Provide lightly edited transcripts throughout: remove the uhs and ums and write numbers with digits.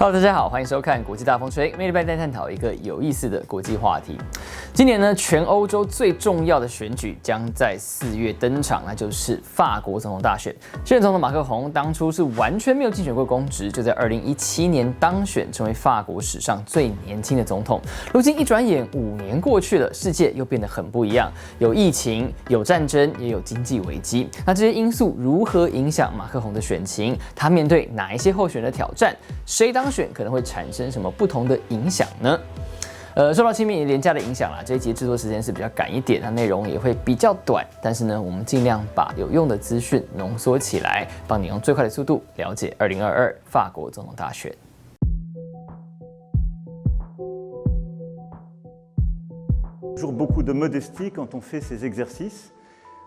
Hello， 大家好，欢迎收看国际大风吹，每礼拜在探讨一个有意思的国际话题。今年呢，全欧洲最重要的选举将在4月登场，那就是法国总统大选。现任总统马克宏当初是完全没有竞选过公职，就在2017年当选，成为法国史上最年轻的总统。如今一转眼5年过去了，世界又变得很不一样，有疫情，有战争，也有经济危机。那这些因素如何影响马克宏的选情？他面对哪一些候选人的挑战？谁当选可能会产生什么不同的影响呢？受到清明连假的影响啦，这一集制作时间是比较赶一点，它内容也会比较短，但是呢，我们尽量把有用的资讯浓缩起来，帮你用最快的速度了解2022法国总统大选。Toujours beaucoup de modestie quand on fait ces exercices.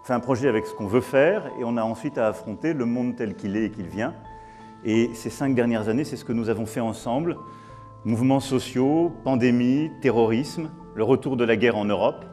On fait un projet avec ce qu'on veut faire et on a ensuite à affronter le monde tel qu'il est et qu'il vient. Et ces 5 dernières années, c'est ce que nous avons fait ensemble. Mouvements sociaux, pandémie, terrorisme, le retour de la guerre en Europe.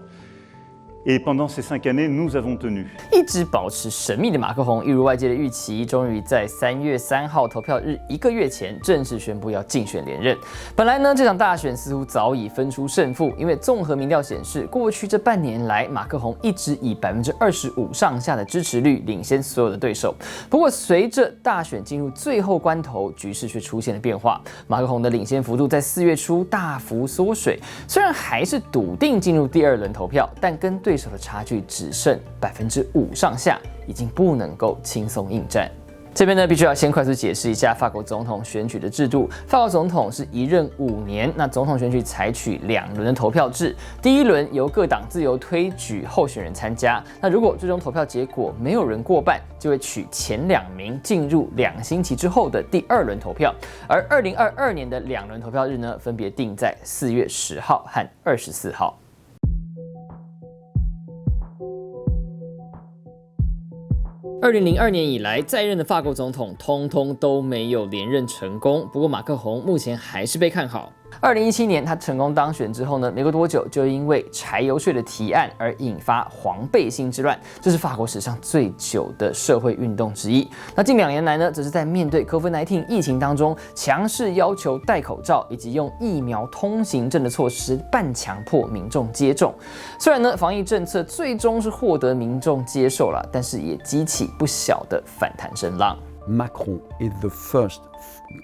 Et pendant ces 5 années, nous avons tenu. 一直保持神秘的马克宏，一如外界的预期，终于在3月3号投票日1个月前正式宣布要竞选连任。本来呢，这场大选似乎早已分出胜负，因为综合民调显示，过去这半年来，马克宏一直以25%上下的支持率领先所有的对手。不过，随着大选进入最后关头，局势却出现了变化。马克宏的领先幅度在4月初大幅缩水，虽然还是笃定进入第2轮投票，但跟对手的差距只剩5%上下，已经不能够轻松应战。这边呢，必须要先快速解释一下法国总统选举的制度。法国总统是1任5年，那总统选举采取2轮的投票制。第1轮由各党自由推举候选人参加，那如果最终投票结果没有人过半，就会取前2名进入2星期之后的第2轮投票。而2022年的2轮投票日呢，分别定在4月10号和24号。2002年以来，在任的法国总统通通都没有连任成功。不过马克宏目前还是被看好。2017年他成功当选之后呢，没过多久就因为柴油税的提案而引发黄背心之乱，这是法国史上最久的社会运动之一。那近2年来呢，则是在面对 COVID-19 疫情当中，强势要求戴口罩以及用疫苗通行证的措施，半强迫民众接种。虽然呢，防疫政策最终是获得民众接受了，但是也激起不小的反弹声浪。Macron is the first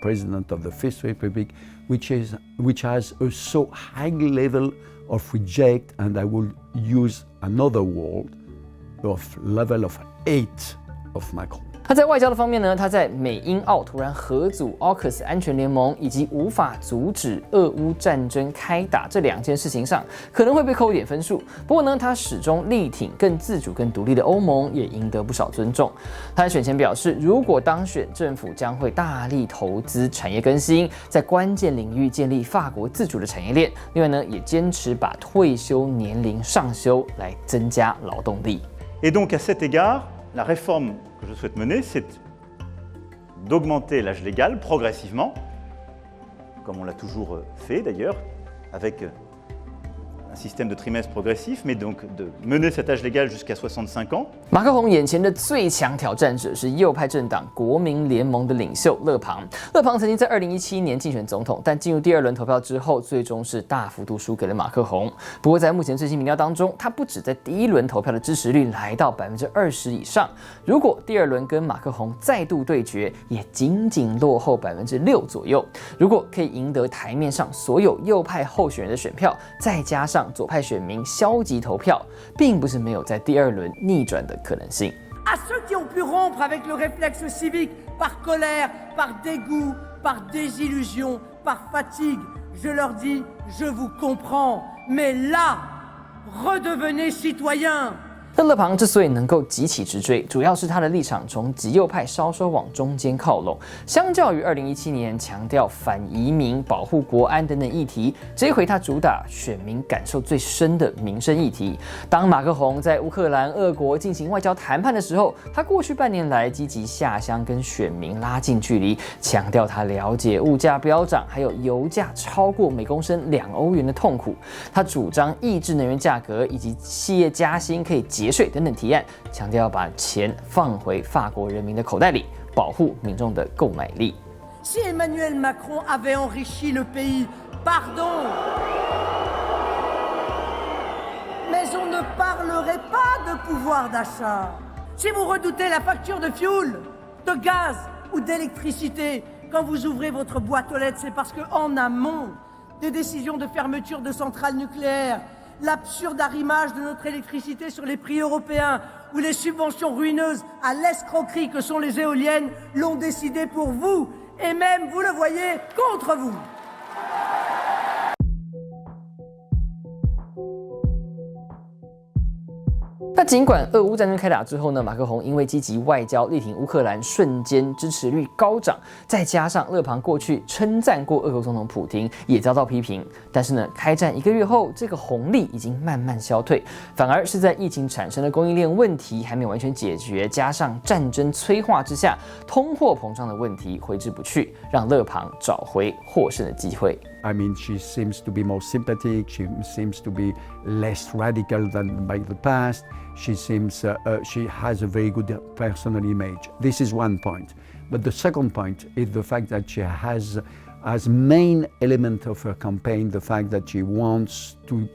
president of the Fifth Republic which has a so high level of reject, and I will use another word, of level of hate of Macron. 他在外交的方面呢，他在美英澳突然合组 AUKUS 安全联盟，以及无法阻止俄乌战争开打这2件事情上，可能会被扣1点分数。不过呢，他始终力挺更自主、更独立的欧盟，也赢得不少尊重。他在选前表示，如果当选，政府将会大力投资产业更新，在关键领域建立法国自主的产业链。另外呢，也坚持把退休年龄上修来增加劳动力。Et donc à cet égard, la réforme que je souhaite mener, c'est d'augmenter l'âge légal progressivement, comme on l'a toujours fait d'ailleurs, avec un système de trimestre progressif, mais donc de mener cet âge légal jusqu'à 65 ans. 马克宏眼前的最强挑战者是右派政党国民联盟的领袖勒庞。勒庞曾经在2017年竞选总统，但进入第2轮投票之后，最终是大幅度输给了马克宏。不过在目前最新民调当中，他不止在第1轮投票的支持率来到20%以上，如果第2轮跟马克宏再度对决，也仅仅落后6%左右。如果可以赢得台面上所有右派候选人的选票，再加上左派选民消极投票，并不是没有在第2轮逆转的可能性。À ceux qui ont pu rompre avec le réflexe civique par colère, par dégoût, par désillusion, par fatigue, je leur dis, je vous comprends, mais là, redevenez citoyens. 那勒庞之所以能够急起直追，主要是他的立场从极右派稍稍往中间靠拢。相较于2017年强调反移民、保护国安等等议题，这一回他主打选民感受最深的民生议题。当马克宏在乌克兰、俄国进行外交谈判的时候，他过去半年来积极下乡跟选民拉近距离，强调他了解物价飙涨，还有油价超过每公升2欧元的痛苦。他主张抑制能源价格以及企业加薪可以节税等等提案，强调要把钱放回法国人民的口袋里，保护民众的购买力。Si Emmanuel Macron avait enrichi le pays, pardon. Mais on ne parlerait pas de pouvoir d'achat. Si vous redoutez la facture de fioul, de gaz ou d'électricité, quand vous ouvrez votre boîte aux lettres, c'est parce qu'en amont des décisions de fermeture de centrales nucléaires, l'absurde arrimage de notre électricité sur les prix européens ou les subventions ruineuses à l'escroquerie que sont les éoliennes l'ont décidé pour vous et même, vous le voyez, contre vous. 那尽管俄乌战争开打之后呢，马克宏因为积极外交力挺乌克兰，瞬间支持率高涨，再加上勒庞过去称赞过俄国总统普丁，也遭到批评。但是呢，开战1个月后，这个红利已经慢慢消退，反而是在疫情产生的供应链问题还没有完全解决，加上战争催化之下，通货膨胀的问题挥之不去，让勒庞找回获胜的机会。I mean, she seems to be more sympathetic. She seems to be less radical than by the past. She has a very good personal image. This is one point. But the second point is the fact that she has as main element of her campaign the fact that she wants to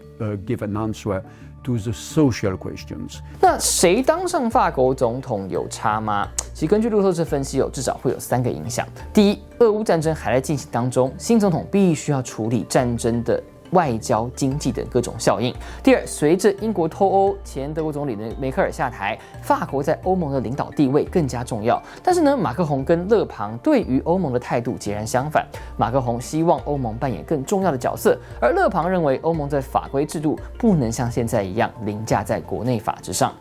give an answer to the social questions. 那谁当上法国总统有差吗？其实根据路透社分析，至少会有3个影响。第一，俄乌战争还在进行当中，新总统必须要处理战争的外交、经济等各种效应。第二，随着英国脱欧，前德国总理梅克尔下台，法国在欧盟的领导地位更加重要。但是呢，马克宏跟勒庞对于欧盟的态度截然相反。马克宏希望欧盟扮演更重要的角色，而勒庞认为欧盟在法规制度不能像现在一样凌驾在国内法之上。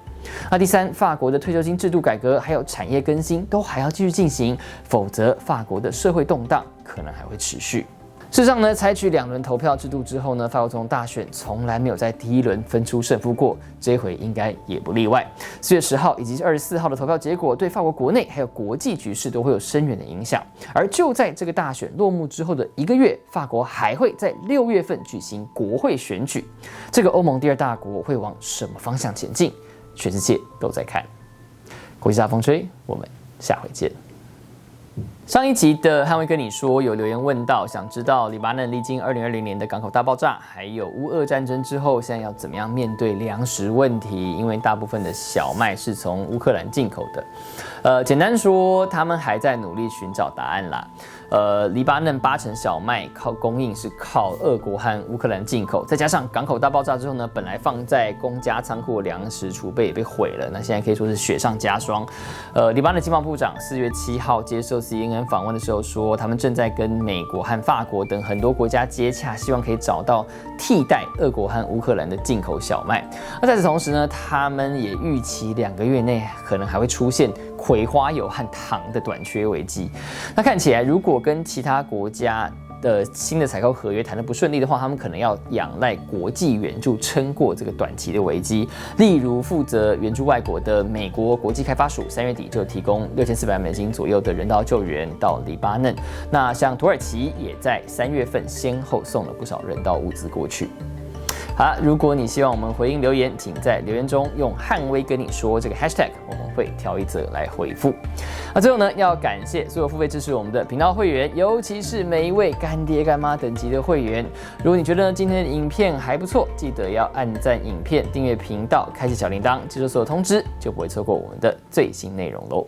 那第三，法国的退休金制度改革还有产业更新都还要继续进行，否则法国的社会动荡可能还会持续。事实上呢，采取2轮投票制度之后呢，法国总统大选从来没有在第1轮分出胜负过，这一回应该也不例外。4月10号以及24号的投票结果，对法国国内还有国际局势都会有深远的影响。而就在这个大选落幕之后的1个月，法国还会在6月份举行国会选举。这个欧盟第2大国会往什么方向前进？全世界都在看。国际大风吹，我们下回见。上一集的汉威跟你说，有留言问到，想知道黎巴嫩历经2020年的港口大爆炸，还有乌俄战争之后，现在要怎么样面对粮食问题？因为大部分的小麦是从乌克兰进口的。简单说，他们还在努力寻找答案啦。黎巴嫩80%小麦供应是靠俄国和乌克兰进口，再加上港口大爆炸之后呢，本来放在公家仓库的粮食储备也被毁了，那现在可以说是雪上加霜。黎巴嫩经贸部长4月7号接受 CNN 访问的时候说，他们正在跟美国和法国等很多国家接洽，希望可以找到替代俄国和乌克兰的进口小麦。那在此同时呢，他们也预期2个月内可能还会出现葵花油和糖的短缺危机。那看起来，如果跟其他国家的新的采购合约谈得不顺利的话，他们可能要仰赖国际援助撑过这个短期的危机。例如，负责援助外国的美国国际开发署3月底就提供$6400万左右的人道救援到黎巴嫩。那像土耳其也在3月份先后送了不少人道物资过去。好，如果你希望我们回应留言，请在留言中用汉威跟你说这个 hashtag， 我们会挑一则来回复。那最后呢，要感谢所有付费支持我们的频道会员，尤其是每一位干爹干妈等级的会员。如果你觉得今天的影片还不错，记得要按赞影片、订阅频道、开启小铃铛，接收所有通知，就不会错过我们的最新内容喽。